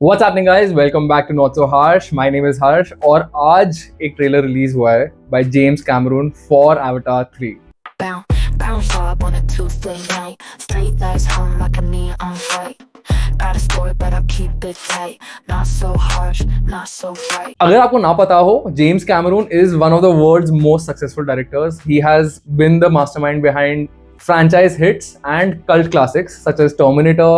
What's happening guys? Welcome back to Not So Harsh. My name is Harsh और आज एक trailer release हुआ है by James Cameron for Avatar 3. Bounce up on a Tuesday night. Straight lights home like a neon light. Got a story, but I'll keep it tight. Not so harsh, not so bright. अगर आपको ना पता हो, James Cameron is one of the world's most successful directors. He has been the mastermind behind franchise hits and cult classics such as Terminator.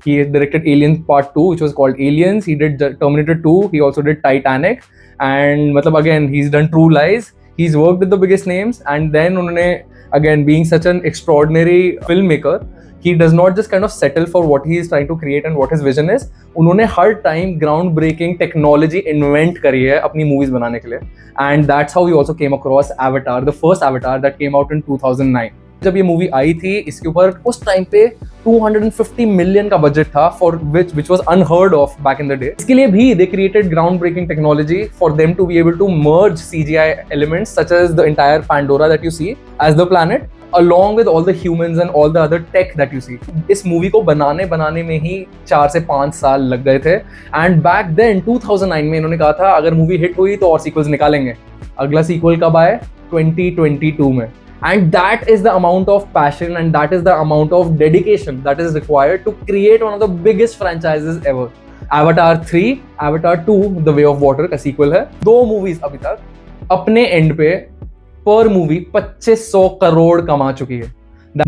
He directed Aliens Part 2, which was called Aliens. He did Terminator 2. He also did Titanic. And मतलब again, he's done True Lies. He's worked with the biggest names. And then उन्होंने again, being such an extraordinary filmmaker, he does not just kind of settle for what he is trying to create and what his vision is. उन्होंने हर time ground breaking technology invent करी है अपनी movies बनाने के लिए. And that's how we also came across Avatar, the first Avatar that came out in 2009. जब ये मूवी आई थी, इसके ऊपर उस टाइम पे 250 मिलियन का बजट था, for which was unheard of back in the day. इसके लिए भी they created ground breaking technology for them to be able to merge CGI elements such as the entire Pandora that you see as the planet along with all the humans and all the other tech that you see. इस movie को बनाने में ही 4 से 5 साल लग गए थे. And back then 2009 में इन्होंने कहा था अगर मूवी हिट हुई तो और सीक्वल्स निकालेंगे. अगला सीक्वल कब आए? 2022 में. And that is the amount of passion and that is the amount of dedication that is required to create one of the biggest franchises ever. Avatar 3, Avatar 2, The Way of Water का sequel है. 2 movies अभी तक अपने and पे पर movie 2500 crore कमा चुकी है.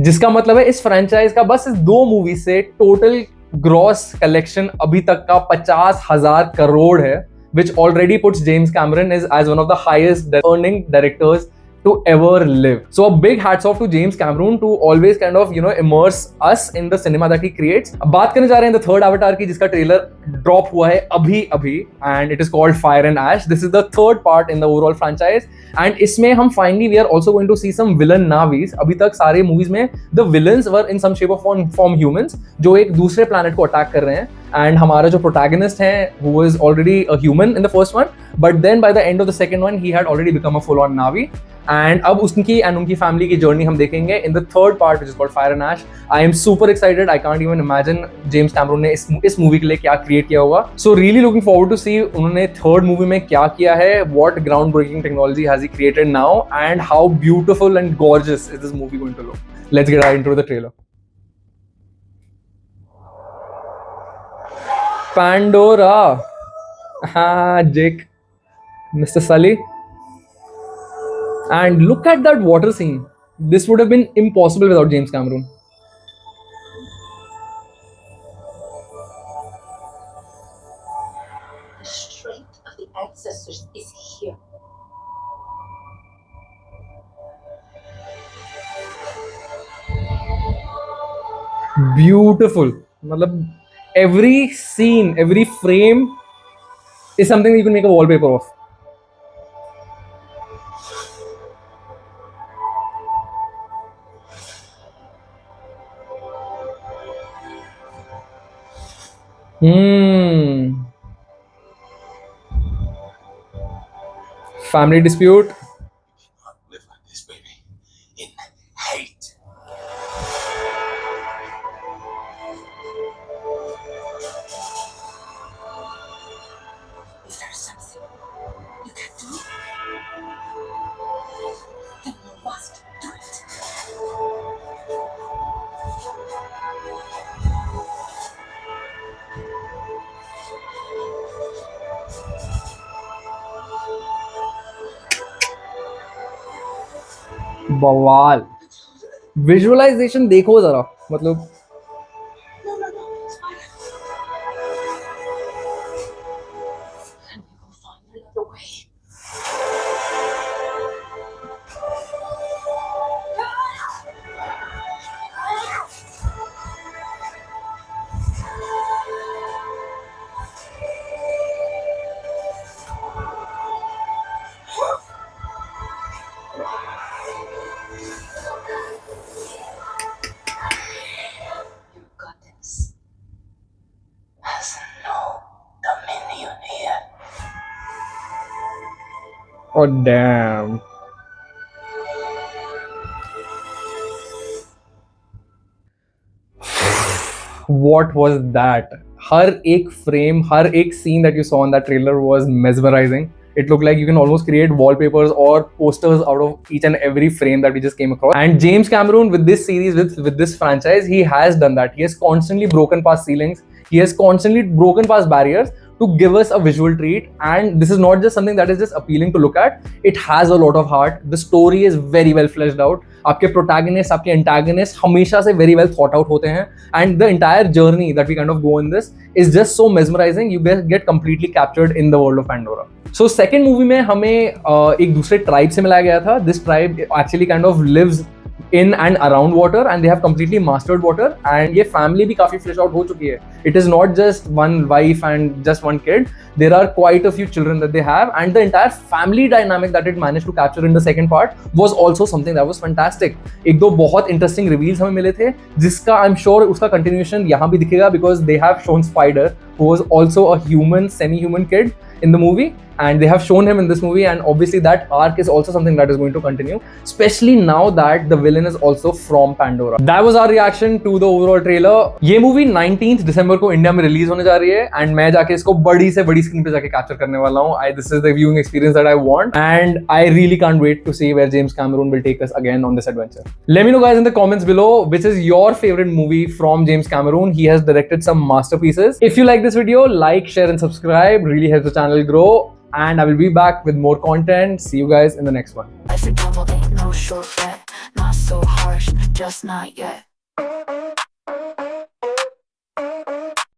जिसका मतलब है इस फ्रेंचाइज का बस इस 2 मूवी से टोटल ग्रॉस कलेक्शन अभी तक का 50,000 करोड़ है, which already puts James Cameron as one of the highest earning directors to ever live. So a big hats off to James Cameron to always kind of immerse us in the cinema that he creates. अब बात करने जा रहे हैं the third Avatar की, जिसका trailer drop हुआ है अभी and it is called Fire and Ash. This is the third part in the overall franchise and इसमें हम finally we are also going to see some villain Navis. अभी तक सारे मूवीज में the villains were in some shape or form humans जो एक दूसरे planet को अटैक कर रहे हैं. एंड हमारा जो प्रोटैगनिस्ट है who was already a human in the first one, but then by the end of the second one he had already become a full on Navi. And अब उसकी and उनकी family की journey हम देखेंगे in the third part which is called fire and ash. I am super excited. I can't even imagine James Cameron ने इस movie के लिए क्या क्रिएट किया होगा. So really looking forward to see उन्होंने थर्ड मूवी में क्या किया है, what ground breaking technology has he created now and how beautiful and gorgeous is this movie going to look. Let's get into the trailer. Pandora. Jake, Mr. Sully. And look at that water scene. This would have been impossible without James Cameron. The strength of the ancestors is here. Beautiful. मतलब every scene, every frame is something you can make a wallpaper of. Family dispute. Not live like this, baby. In hate. Is there something you can do? Then you must do it. बवाल. Visualisation देखो जरा, मतलब No, it's fine. And we will find another way. Your goddess has no dominion here. oh damn. What was that? हर एक frame, हर एक scene that you saw in that trailer was mesmerizing. It looked like you can almost create wallpapers or posters out of each and every frame that we just came across. And James Cameron, with this series, with this franchise, he has done that. He has constantly broken past ceilings. He has constantly broken past barriers to give us a visual treat. And this is not just something that is just appealing to look at. It has a lot of heart. The story is very well fleshed out. आपके protagonist, आपके antagonist हमेशा से very well thought out होते हैं. And the entire journey that we kind of go in this is just so mesmerizing. You get completely captured in the world of Pandora. So second movie में हमें एक दूसरे tribe से मिलाया गया था. This tribe actually kind of lives in and around water and they have completely mastered water, and ये family भी काफी flesh out हो चुकी है. It is not just one wife and just one kid. There are quite a few children that they have, and the entire family dynamic that it managed to capture in the second part was also something that was fantastic. एक दो बहुत interesting reveals हमें मिले थे, जिसका I'm sure उसका continuation यहाँ भी दिखेगा, because they have shown Spider, who was also a human, semi-human kid in the movie, and they have shown him in this movie, and obviously that arc is also something that is going to continue, especially now that the villain is also from Pandora. That was our reaction to the overall trailer. ये movie 19th December को India में release होने जा रही है, and मैं जाके इसको बड़ी से बड़ी स्क्रीन पे जाके कैप्चर करने वाला हूँ. This is the viewing experience that I want, and I really can't wait to see where James Cameron will take us again on this adventure. Let me know guys in the comments below which is your favorite movie from James Cameron. He has directed some masterpieces. If you like this video, like, share and subscribe. Really helps the channel grow. And I will be back with more content. See you guys in the next one. Life a gamble, ain't no short bet. Not so harsh, just not yet.